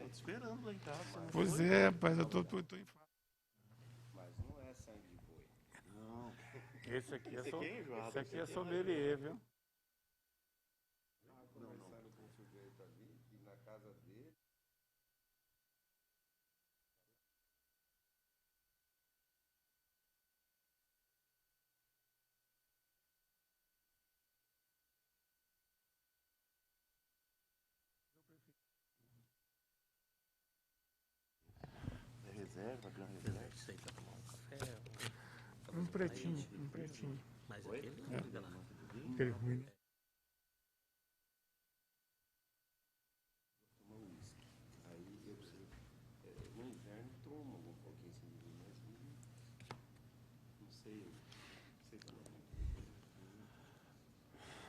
te esperando lá em casa. Pois é, rapaz, eu tô em fase. Mas não é sangue de boi. Não. Esse aqui é sommelier, viu? Conversando com o sujeito ali, que na casa dele. Reserva, grande reserva. Isso aí pra tomar um café. Um pretinho, um pretinho. Mas aquele não liga lá. Aquele ruim. Aí eu preciso. No inverno tomo um pouquinho assim de vinho, mas não sei também.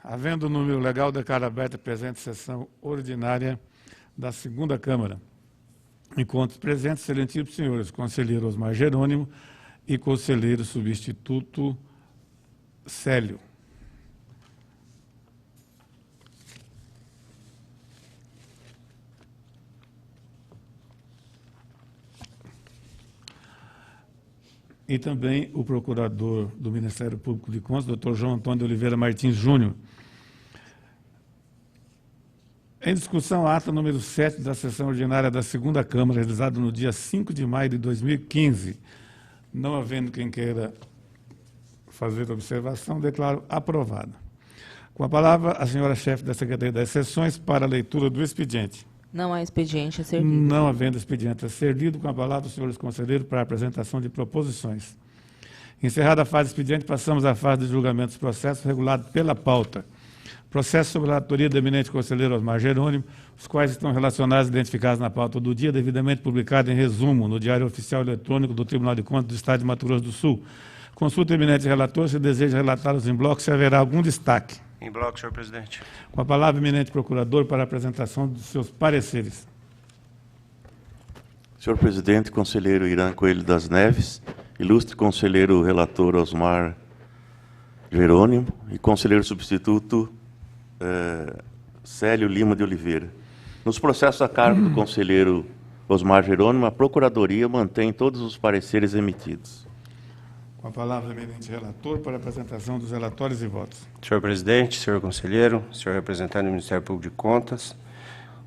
Havendo o número legal, declaro aberta a presente sessão ordinária da segunda Câmara. Encontros presentes, excelentíssimos senhores, conselheiro Osmar Jerônimo e conselheiro substituto Célio. E também o procurador do Ministério Público de Contas, doutor João Antônio de Oliveira Martins Júnior. Em discussão, a ata número 7 da sessão ordinária da segunda Câmara, realizada no dia 5 de maio de 2015. Não havendo quem queira fazer observação, declaro aprovada. Com a palavra, a senhora chefe da Secretaria das Sessões para a leitura do expediente. Não há expediente a ser lido. Não havendo expediente a ser lido, com a palavra, os senhores conselheiros para a apresentação de proposições. Encerrada a fase expediente, passamos à fase de julgamento dos processos regulado pela pauta. Processo sob a relatoria do eminente conselheiro Osmar Jerônimo, os quais estão relacionados e identificados na pauta do dia, devidamente publicado em resumo no Diário Oficial Eletrônico do Tribunal de Contas do Estado de Mato Grosso do Sul. Consulta o eminente relator se deseja relatá-los em bloco, se haverá algum destaque. Em bloco, senhor presidente. Com a palavra, eminente procurador, para a apresentação dos seus pareceres. Senhor presidente, conselheiro Irã Coelho das Neves, ilustre conselheiro relator Osmar Jerônimo e conselheiro substituto Célio Lima de Oliveira. Nos processos a cargo do conselheiro Osmar Jerônimo, a Procuradoria mantém todos os pareceres emitidos. Com a palavra, eminente relator, para a apresentação dos relatórios e votos. Senhor presidente, senhor conselheiro, senhor representante do Ministério Público de Contas,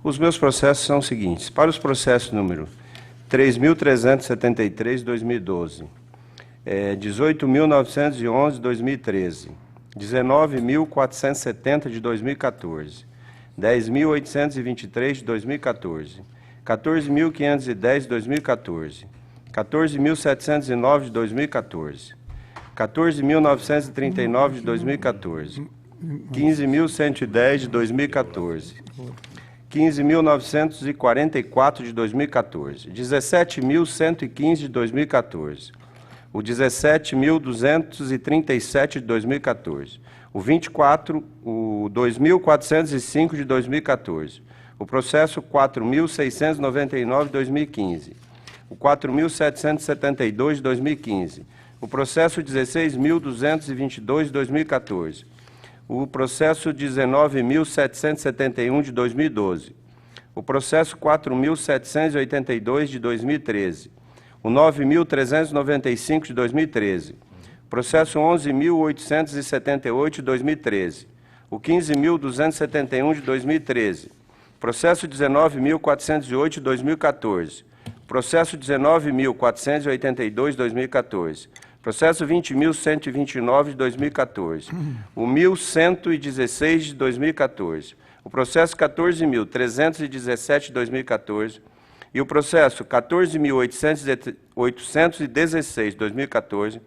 os meus processos são os seguintes. Para os processos número 3.373 de 2012, 18.911 de 2013, 19.470 de 2014, 10.823 de 2014, 14.510 de 2014, 14.709 de 2014, 14.939 de 2014, 15.110 de 2014, 15.944 de 2014, 17.115 de 2014, o 17.237 de 2014, o 2.405 de 2014, o processo 4.699 de 2015, o 4.772 de 2015, o processo 16.222 de 2014, o processo 19.771 de 2012, o processo 4.782 de 2013, o 9.395 de 2013, o processo 11.878 de 2013, o 15.271 de 2013, processo 19.408 de 2014, processo 19.482 de 2014, processo 20.129 de 2014, o 1.116 de 2014, o processo 14.317 de 2014 e o processo 14.816 de 2014,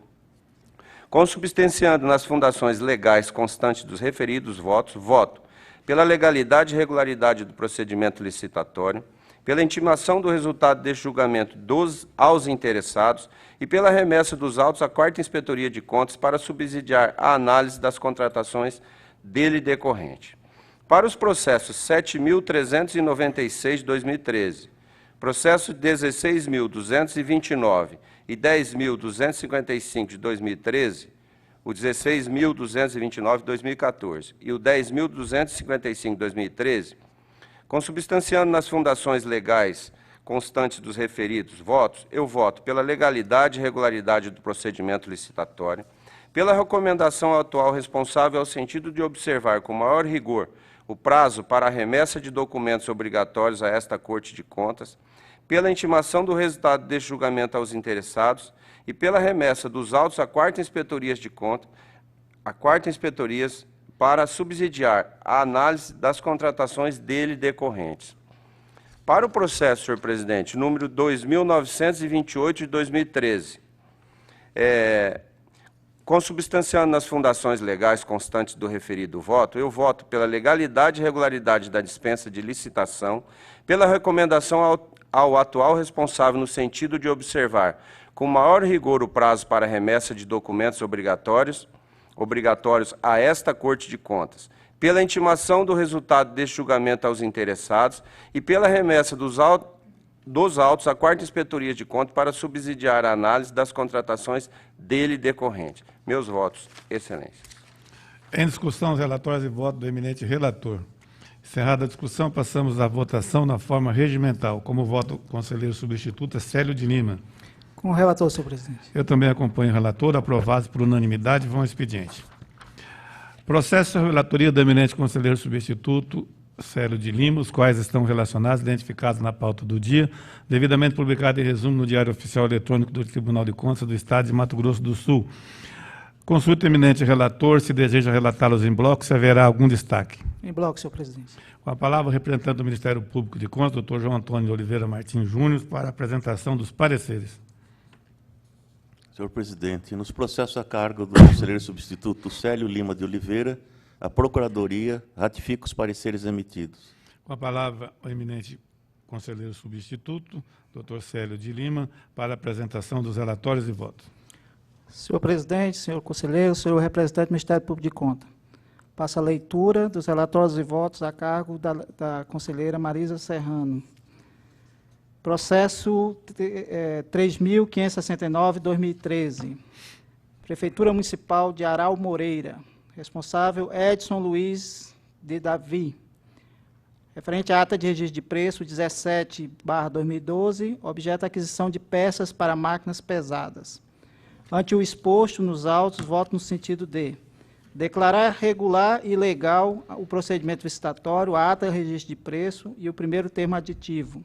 consubstanciando nas fundações legais constantes dos referidos votos, voto pela legalidade e regularidade do procedimento licitatório, pela intimação do resultado deste julgamento aos interessados e pela remessa dos autos à Quarta Inspetoria de Contas para subsidiar a análise das contratações dele decorrente. Para os processos 7.396 de 2013, processo 16.229 e 10.255 de 2013, o 16.229 de 2014 e o 10.255 de 2013, Consubstanciando nas fundações legais constantes dos referidos votos, eu voto pela legalidade e regularidade do procedimento licitatório, pela recomendação ao atual responsável ao sentido de observar com maior rigor o prazo para a remessa de documentos obrigatórios a esta Corte de Contas, pela intimação do resultado deste julgamento aos interessados e pela remessa dos autos à Quarta Inspetoria de Contas, para subsidiar a análise das contratações dele decorrentes. Para o processo, senhor presidente, número 2.928 de 2013, consubstanciando nas fundações legais constantes do referido voto, eu voto pela legalidade e regularidade da dispensa de licitação, pela recomendação ao atual responsável no sentido de observar com maior rigor o prazo para remessa de documentos obrigatórios a esta Corte de Contas, pela intimação do resultado deste julgamento aos interessados e pela remessa dos autos à Quarta Inspetoria de Contas para subsidiar a análise das contratações dele decorrentes. Meus votos, excelência. Em discussão, os relatórios e voto do eminente relator. Encerrada a discussão, passamos à votação na forma regimental. Como voto o conselheiro substituto Célio de Lima. Com o relator, senhor presidente. Eu também acompanho o relator, aprovados por unanimidade, vão ao expediente. Processo de relatoria do eminente conselheiro substituto Célio de Lima, os quais estão relacionados, identificados na pauta do dia, devidamente publicado em resumo no Diário Oficial Eletrônico do Tribunal de Contas do Estado de Mato Grosso do Sul. Consulta o eminente relator, se deseja relatá-los em bloco, se haverá algum destaque. Em bloco, senhor presidente. Com a palavra, o representante do Ministério Público de Contas, doutor João Antônio de Oliveira Martins Júnior, para a apresentação dos pareceres. Senhor presidente, nos processos a cargo do conselheiro substituto Célio Lima de Oliveira, a Procuradoria ratifica os pareceres emitidos. Com a palavra, o eminente conselheiro substituto, doutor Célio de Lima, para a apresentação dos relatórios e votos. Senhor presidente, senhor conselheiro, senhor representante do Ministério Público de Contas. Passa a leitura dos relatórios e votos a cargo da conselheira Marisa Serrano. Processo 3.569/2013. Prefeitura Municipal de Aral Moreira. Responsável Edson Luiz de Davi. Referente à ata de registro de preço 17/2012, objeto aquisição de peças para máquinas pesadas. Ante o exposto nos autos, voto no sentido de declarar regular e legal o procedimento licitatório, a ata de registro de preço e o primeiro termo aditivo.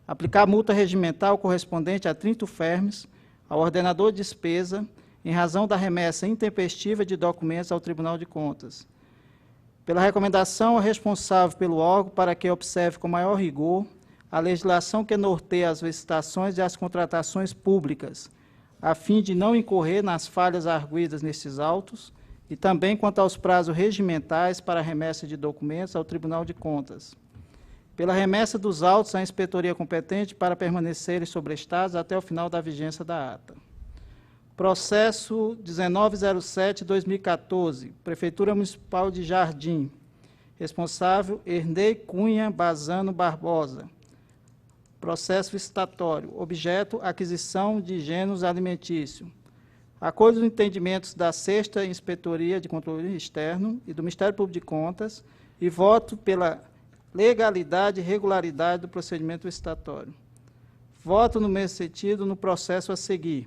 Aplicar multa regimental correspondente a 30 UFERMs ao ordenador de despesa em razão da remessa intempestiva de documentos ao Tribunal de Contas. Pela recomendação ao responsável pelo órgão para que observe com maior rigor a legislação que norteia as licitações e as contratações públicas, a fim de não incorrer nas falhas arguidas nesses autos, e também quanto aos prazos regimentais para a remessa de documentos ao Tribunal de Contas. Pela remessa dos autos à inspetoria competente para permanecerem sobrestados até o final da vigência da ata. Processo 1907/2014, Prefeitura Municipal de Jardim. Responsável, Ernei Cunha Bazano Barbosa. Processo licitatório. Objeto, aquisição de gêneros alimentícios. Acordo dos entendimentos da 6ª Inspetoria de Controle Externo e do Ministério Público de Contas e voto pela legalidade e regularidade do procedimento licitatório. Voto no mesmo sentido no processo a seguir.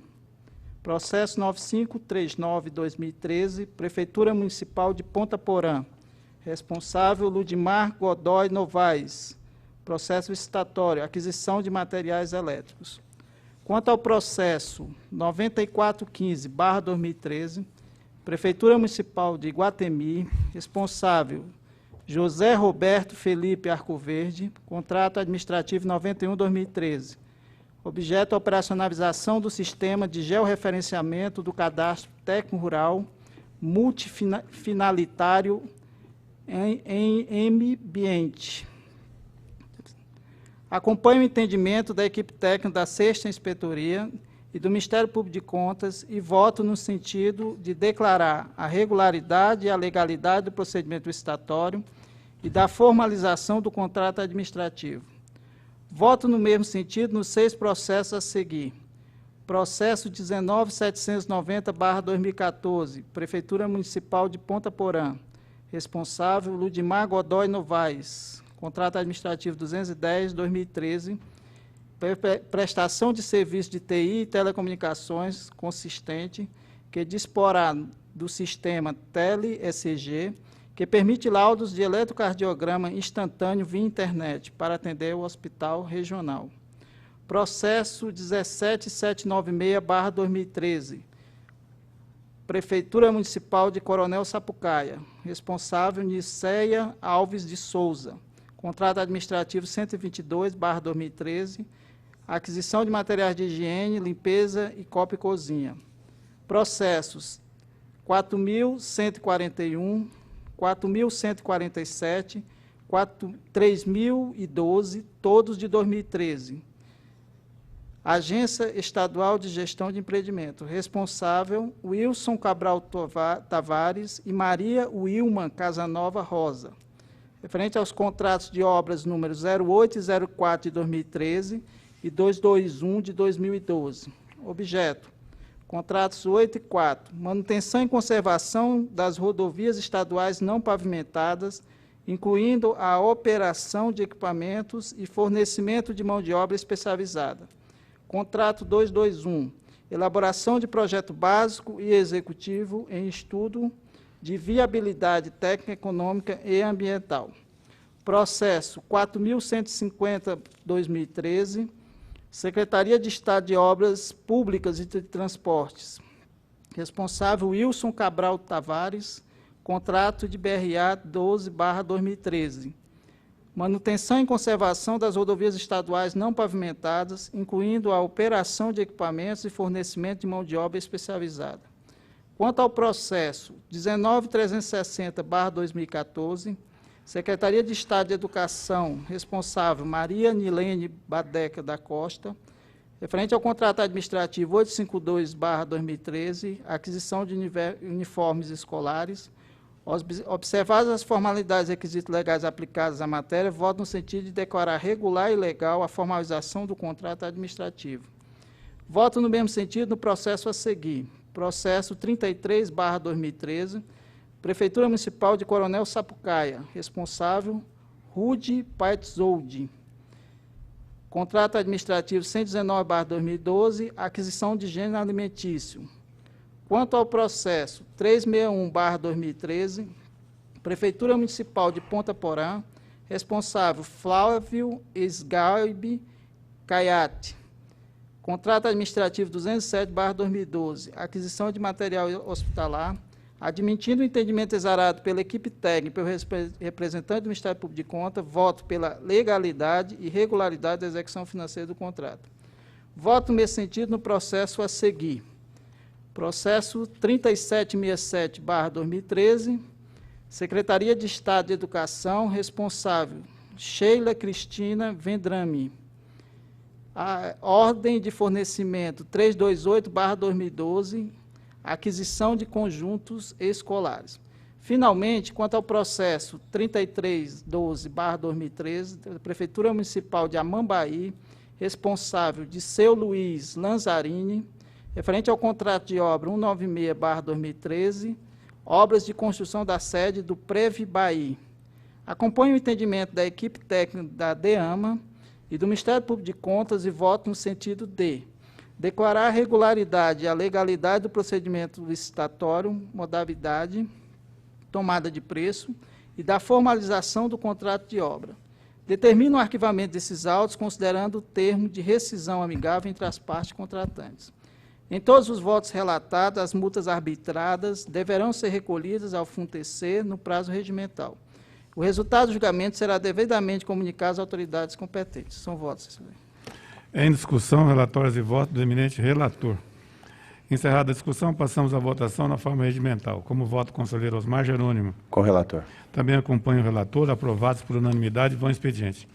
Processo 9539/2013, Prefeitura Municipal de Ponta Porã. Responsável, Ludmar Godoy Novaes. Processo licitatório, aquisição de materiais elétricos. Quanto ao processo 9415/2013, Prefeitura Municipal de Iguatemi, responsável, José Roberto Felipe Arcoverde, contrato administrativo 91/2013. Objeto, a operacionalização do sistema de georreferenciamento do cadastro técnico-rural multifinalitário em ambiente. Acompanho o entendimento da equipe técnica da 6ª Inspetoria e do Ministério Público de Contas e voto no sentido de declarar a regularidade e a legalidade do procedimento licitatório e da formalização do contrato administrativo. Voto no mesmo sentido nos 6 processos a seguir. Processo 19.790/2014, Prefeitura Municipal de Ponta Porã. Responsável, Ludmar Godoy Novaes. Contrato administrativo 210/2013, prestação de serviço de TI e telecomunicações consistente, que disporá do sistema Tele-ECG, que permite laudos de eletrocardiograma instantâneo via internet para atender o hospital regional. Processo 17796/2013, Prefeitura Municipal de Coronel Sapucaia, responsável Niceia Alves de Souza. Contrato administrativo 122/2013, aquisição de materiais de higiene, limpeza e copa e cozinha. Processos 4.141, 4.147, 3.012, todos de 2013. Agência Estadual de Gestão de Empreendimento, responsável Wilson Cabral Tavares e Maria Wilma Casanova Rosa. Referente aos contratos de obras números 08 e 04 de 2013 e 221 de 2012. Objeto: contratos 8 e 4, manutenção e conservação das rodovias estaduais não pavimentadas, incluindo a operação de equipamentos e fornecimento de mão de obra especializada. Contrato 221, elaboração de projeto básico e executivo em estudo de viabilidade técnica, econômica e ambiental. Processo 4.150/2013, Secretaria de Estado de Obras Públicas e de Transportes. Responsável Wilson Cabral Tavares, contrato de BRA 12/2013. Manutenção e conservação das rodovias estaduais não pavimentadas, incluindo a operação de equipamentos e fornecimento de mão de obra especializada. Quanto ao processo 19360/2014, Secretaria de Estado de Educação, responsável Maria Nilene Badeca da Costa, referente ao contrato administrativo 852/2013, aquisição de uniformes escolares, observadas as formalidades e requisitos legais aplicados à matéria, voto no sentido de declarar regular e legal a formalização do contrato administrativo. Voto no mesmo sentido no processo a seguir. Processo 33/2013, Prefeitura Municipal de Coronel Sapucaia, responsável Rude Paetzold. Contrato administrativo 119/2012, aquisição de gênero alimentício. Quanto ao processo 361/2013, Prefeitura Municipal de Ponta Porã, responsável Flávio Esgalbe Caiate. Contrato administrativo 207/2012, aquisição de material hospitalar, admitindo o entendimento exarado pela equipe técnica e pelo representante do Ministério Público de Contas, voto pela legalidade e regularidade da execução financeira do contrato. Voto nesse sentido no processo a seguir. Processo 3767/2013, Secretaria de Estado de Educação, responsável Sheila Cristina Vendrame. A ordem de fornecimento 328/2012, aquisição de conjuntos escolares. Finalmente, quanto ao processo 3312/2013, da Prefeitura Municipal de Amambaí, responsável de Seu Luiz Lanzarini, referente ao contrato de obra 196/2013, obras de construção da sede do Previbaí. Acompanho o entendimento da equipe técnica da DEAMA e do Ministério Público de Contas e voto no sentido de declarar a regularidade e a legalidade do procedimento licitatório, modalidade, tomada de preço e da formalização do contrato de obra. Determina o arquivamento desses autos, considerando o termo de rescisão amigável entre as partes contratantes. Em todos os votos relatados, as multas arbitradas deverão ser recolhidas ao FUNTC no prazo regimental. O resultado do julgamento será devidamente comunicado às autoridades competentes. São votos, excelência. Em discussão, relatórios e votos do eminente relator. Encerrada a discussão, passamos à votação na forma regimental. Como voto, conselheiro Osmar Jerônimo. Com o relator. Também acompanho o relator, aprovados por unanimidade, vão expediente.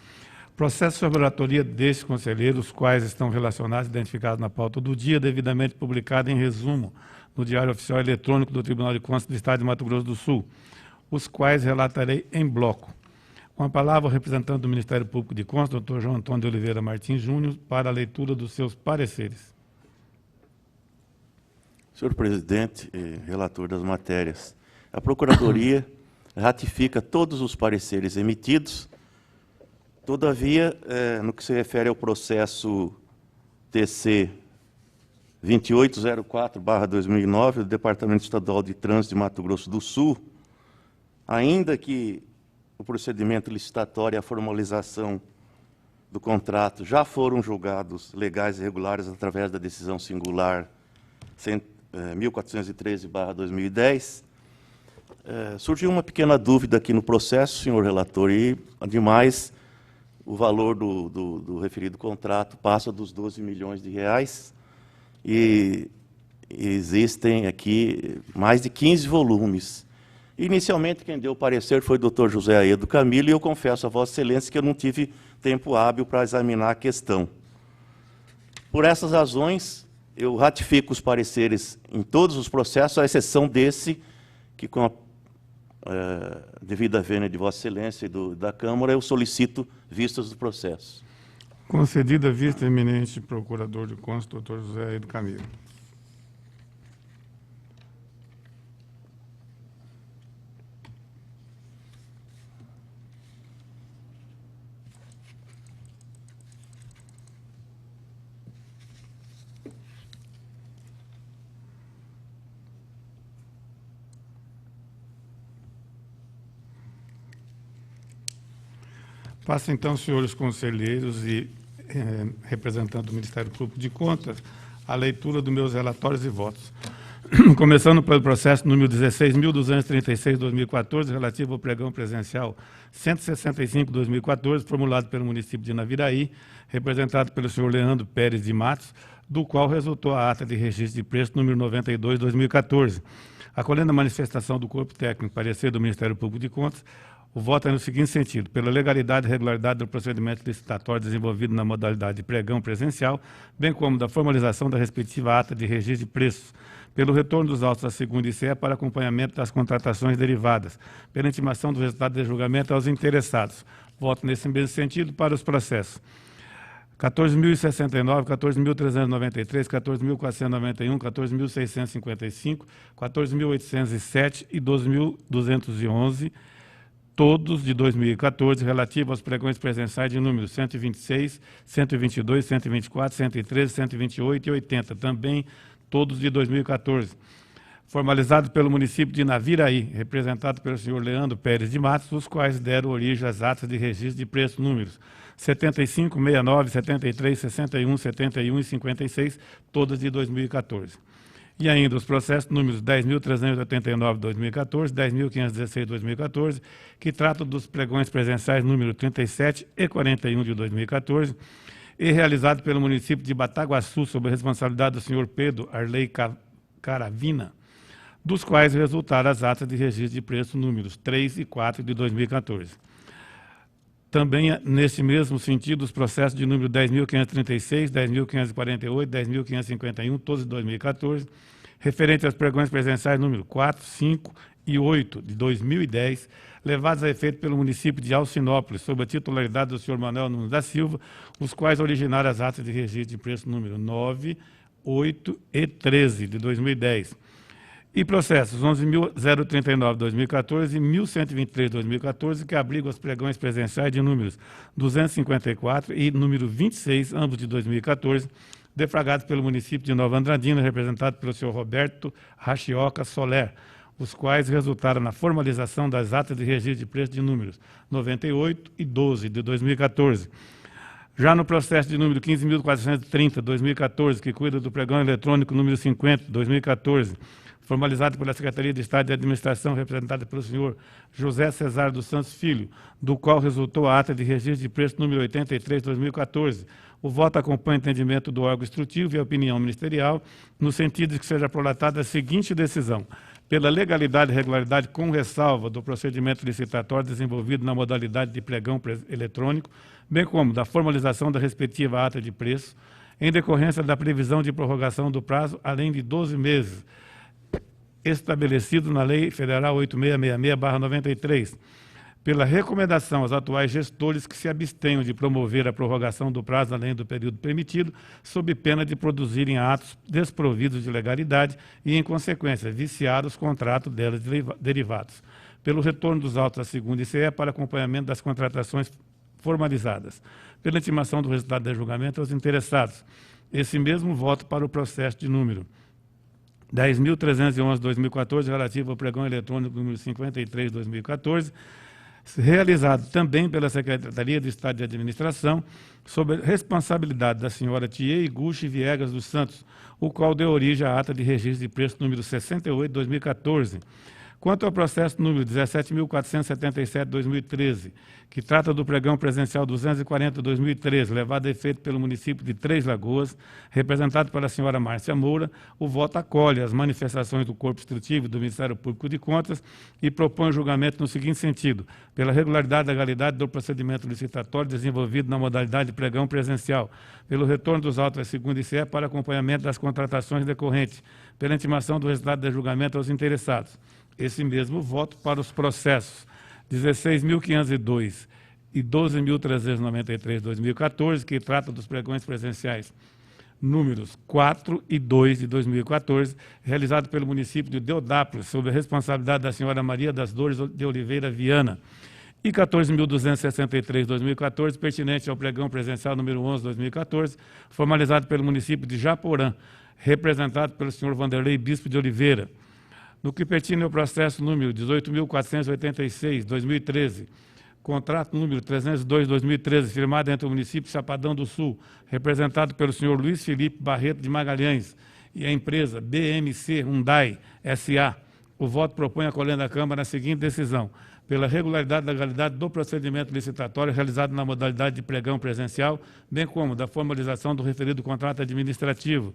Processo sobre relatoria destes conselheiros, os quais estão relacionados e identificados na pauta do dia, devidamente publicado em resumo no Diário Oficial Eletrônico do Tribunal de Contas do Estado de Mato Grosso do Sul, os quais relatarei em bloco. Com a palavra, o representante do Ministério Público de Contas, doutor João Antônio de Oliveira Martins Júnior, para a leitura dos seus pareceres. Senhor presidente e relator das matérias, a Procuradoria ratifica todos os pareceres emitidos Todavia, no que se refere ao processo TC 2804/2009, do Departamento Estadual de Trânsito de Mato Grosso do Sul, ainda que o procedimento licitatório e a formalização do contrato já foram julgados legais e regulares através da decisão singular 1413/2010, surgiu uma pequena dúvida aqui no processo, senhor relator, e, ademais, o valor do referido contrato passa dos 12 milhões de reais e existem aqui mais de 15 volumes. Inicialmente, quem deu o parecer foi o doutor José Aedo Camilo, e eu confesso a Vossa Excelência que eu não tive tempo hábil para examinar a questão. Por essas razões, eu ratifico os pareceres em todos os processos, à exceção desse, que, com a devida vênia de Vossa Excelência e da Câmara, eu solicito vistas do processo. Concedida a vista, eminente procurador de contas, doutor José Aedo Camilo. Passo então, senhores conselheiros e representante do Ministério Público de Contas, a leitura dos meus relatórios e votos. Começando pelo processo número 16.236/2014, relativo ao pregão presencial 165/2014, formulado pelo município de Naviraí, representado pelo senhor Leandro Pérez de Matos, do qual resultou a ata de registro de preço número 92/2014. Acolhendo a manifestação do corpo técnico, parecer do Ministério Público de Contas, o voto é no seguinte sentido: pela legalidade e regularidade do procedimento licitatório desenvolvido na modalidade de pregão presencial, bem como da formalização da respectiva ata de registro de preços, pelo retorno dos autos da segunda ICE para acompanhamento das contratações derivadas, pela intimação do resultado de julgamento aos interessados. Voto nesse mesmo sentido para os processos 14.069, 14.393, 14.491, 14.655, 14.807 e 12.211, todos de 2014, relativos aos pregões presenciais de números 126, 122, 124, 113, 128 e 80, também todos de 2014. Formalizados pelo município de Naviraí, representado pelo senhor Leandro Pérez de Matos, os quais deram origem às atas de registro de preço números 75, 69, 73, 61, 71 e 56, todas de 2014. E ainda os processos números 10.389/2014, 10.516/2014, que tratam dos pregões presenciais número 37 e 41 de 2014, e realizado pelo município de Bataguaçu, sob a responsabilidade do senhor Pedro Arley Caravina, dos quais resultaram as atas de registro de preço números 3 e 4 de 2014. Também, nesse mesmo sentido, os processos de número 10.536, 10.548, 10.551, todos de 2014, referente aos pregões presenciais número 4, 5 e 8 de 2010, levados a efeito pelo município de Alcinópolis, sob a titularidade do senhor Manuel Nunes da Silva, os quais originaram as atas de registro de preço número 9, 8 e 13 de 2010. E processos 11.039/2014 e 1.123/2014, que abrigam os pregões presenciais de números 254 e número 26, ambos de 2014, defragados pelo município de Nova Andradina, representado pelo senhor Roberto Rachioca Soler, os quais resultaram na formalização das atas de registro de preço de números 98 e 12 de 2014. Já no processo de número 15.430/2014, que cuida do pregão eletrônico número 50, 2014, formalizado pela Secretaria de Estado de Administração, representada pelo senhor José Cesário dos Santos Filho, do qual resultou a ata de registro de preço número 83/2014. O voto acompanha o entendimento do órgão instrutivo e a opinião ministerial, no sentido de que seja prolatada a seguinte decisão: pela legalidade e regularidade com ressalva do procedimento licitatório desenvolvido na modalidade de pregão eletrônico, bem como da formalização da respectiva ata de preço, em decorrência da previsão de prorrogação do prazo, além de 12 meses, estabelecido na Lei Federal 8666/93, pela recomendação aos atuais gestores que se abstenham de promover a prorrogação do prazo além do período permitido, sob pena de produzirem atos desprovidos de legalidade e, em consequência, viciar os contratos delas derivados, pelo retorno dos autos à segunda ICE para acompanhamento das contratações formalizadas. Pela intimação do resultado do julgamento aos interessados, esse mesmo voto para o processo de número 10.311/2014, relativo ao pregão eletrônico número 53/2014, realizado também pela Secretaria de Estado de Administração, sob a responsabilidade da senhora Tiê Iguchi Viegas dos Santos, o qual deu origem à ata de registro de preço número 68/2014. Quanto ao processo número 17.477/2013, que trata do pregão presencial 240/2013, levado a efeito pelo município de Três Lagoas, representado pela senhora Márcia Moura, o voto acolhe as manifestações do Corpo Instrutivo e do Ministério Público de Contas e propõe o julgamento no seguinte sentido: pela regularidade e legalidade do procedimento licitatório desenvolvido na modalidade de pregão presencial, pelo retorno dos autos à segunda ICE para acompanhamento das contratações decorrentes, pela intimação do resultado do julgamento aos interessados. Esse mesmo voto para os processos 16.502 e 12.393/2014, que trata dos pregões presenciais números 4 e 2 de 2014, realizado pelo município de Deodápolis, sob a responsabilidade da senhora Maria das Dores de Oliveira Viana, e 14.263/2014, pertinente ao pregão presencial número 11/2014, formalizado pelo município de Japorã, representado pelo senhor Vanderlei Bispo de Oliveira. No que pertine ao processo número 18.486/2013, contrato número 302/2013, firmado entre o município de Chapadão do Sul, representado pelo senhor Luiz Felipe Barreto de Magalhães, e a empresa BMC Hyundai S.A., o voto propõe acolhendo a Câmara a seguinte decisão: pela regularidade e legalidade do procedimento licitatório realizado na modalidade de pregão presencial, bem como da formalização do referido contrato administrativo,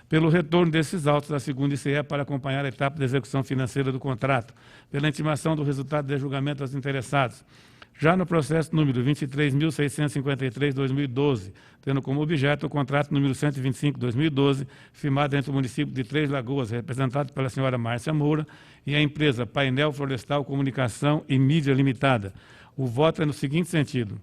pelo retorno desses autos à segunda ICE para acompanhar a etapa de execução financeira do contrato, pela intimação do resultado de julgamento aos interessados. Já no processo número 23.653/2012, tendo como objeto o contrato número 125/2012, firmado entre o município de Três Lagoas, representado pela senhora Márcia Moura, e a empresa Painel Florestal Comunicação e Mídia Limitada. O voto é no seguinte sentido: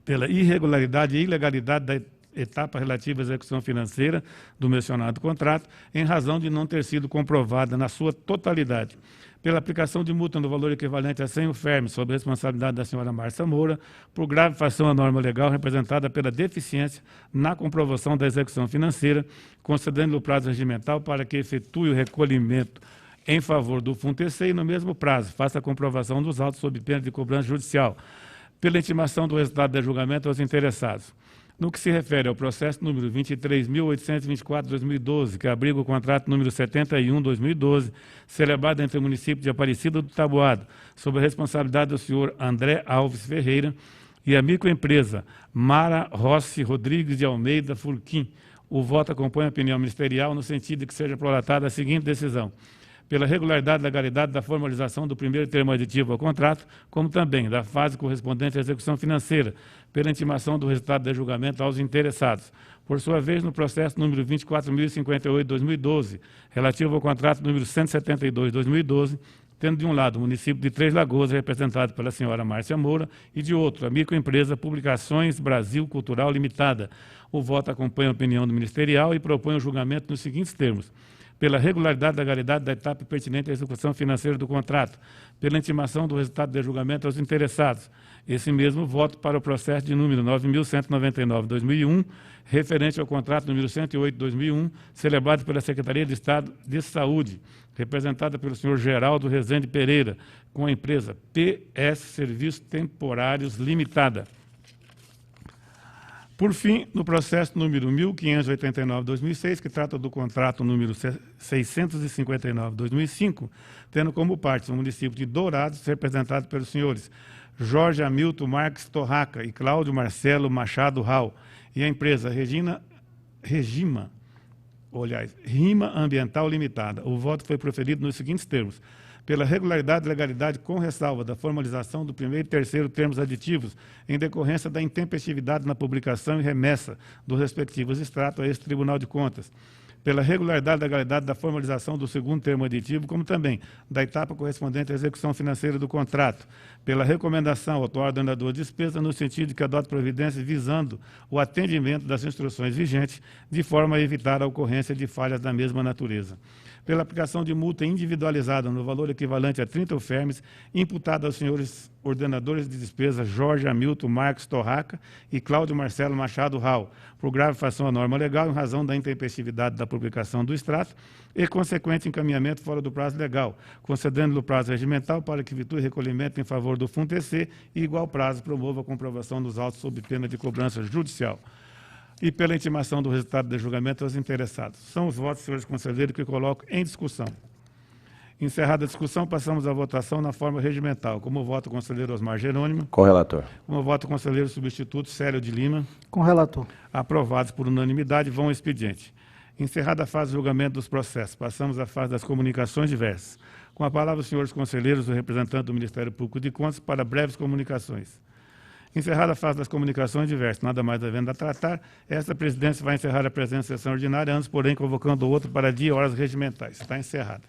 pela irregularidade e ilegalidade da etapa relativa à execução financeira do mencionado contrato, em razão de não ter sido comprovada na sua totalidade, pela aplicação de multa no valor equivalente a 100 UFERMS, sob responsabilidade da senhora Márcia Moura, por grave infração à norma legal representada pela deficiência na comprovação da execução financeira, concedendo o prazo regimental para que efetue o recolhimento em favor do FUNTC e, no mesmo prazo, faça a comprovação dos autos sob pena de cobrança judicial, pela intimação do resultado do julgamento aos interessados. No que se refere ao processo número 23.824/2012, que abriga o contrato número 71/2012, celebrado entre o município de Aparecida do Taboado, sob a responsabilidade do senhor André Alves Ferreira, e a microempresa Mara Rossi Rodrigues de Almeida Furquim, o voto acompanha a opinião ministerial no sentido de que seja prolatada a seguinte decisão: pela regularidade e legalidade da formalização do primeiro termo aditivo ao contrato, como também da fase correspondente à execução financeira, pela intimação do resultado do julgamento aos interessados. Por sua vez, no processo número 24.058/2012, relativo ao contrato número 172/2012, tendo de um lado o município de Três Lagoas, representado pela senhora Márcia Moura, e de outro a microempresa Publicações Brasil Cultural Limitada. O voto acompanha a opinião do ministerial e propõe o julgamento nos seguintes termos: pela regularidade e legalidade da etapa pertinente à execução financeira do contrato, pela intimação do resultado do julgamento aos interessados. Esse mesmo voto para o processo de número 9.199/2001, referente ao contrato número 108/2001, celebrado pela Secretaria de Estado de Saúde, representada pelo senhor Geraldo Rezende Pereira, com a empresa PS Serviços Temporários Limitada. Por fim, no processo número 1589/2006, que trata do contrato número 659/2005, tendo como parte o município de Dourados, representado pelos senhores Jorge Hamilton Marques Torraca e Cláudio Marcelo Machado Rau, e a empresa Rima Ambiental Limitada. O voto foi proferido nos seguintes termos: pela regularidade e legalidade com ressalva da formalização do primeiro e terceiro termos aditivos em decorrência da intempestividade na publicação e remessa dos respectivos extratos a esse Tribunal de Contas, pela regularidade e legalidade da formalização do segundo termo aditivo, como também da etapa correspondente à execução financeira do contrato, pela recomendação ao atual ordenador de despesa no sentido de que adote providências visando o atendimento das instruções vigentes, de forma a evitar a ocorrência de falhas da mesma natureza, pela aplicação de multa individualizada no valor equivalente a 30 UFERMs, imputada aos senhores ordenadores de despesa Jorge Hamilton Marques Torraca e Cláudio Marcelo Machado Rau, por grave infração à norma legal em razão da intempestividade da publicação do extrato e consequente encaminhamento fora do prazo legal, concedendo-lhe o prazo regimental para que vitue recolhimento em favor do FUNTC e igual prazo promova a comprovação dos autos sob pena de cobrança judicial. E pela intimação do resultado do julgamento aos interessados. São os votos, senhores conselheiros, que coloco em discussão. Encerrada a discussão, passamos à votação na forma regimental. Como voto o conselheiro Osmar Jerônimo. Com o relator. Como voto o conselheiro substituto Célio de Lima. Com o relator. Aprovados por unanimidade, vão ao expediente. Encerrada a fase de julgamento dos processos, passamos à fase das comunicações diversas. Com a palavra, os senhores conselheiros, o representante do Ministério Público de Contas, para breves comunicações. Encerrada a fase das comunicações diversas, nada mais havendo a tratar, esta presidência vai encerrar a presente sessão ordinária, antes, porém, convocando outro para dia e horas regimentais. Está encerrada.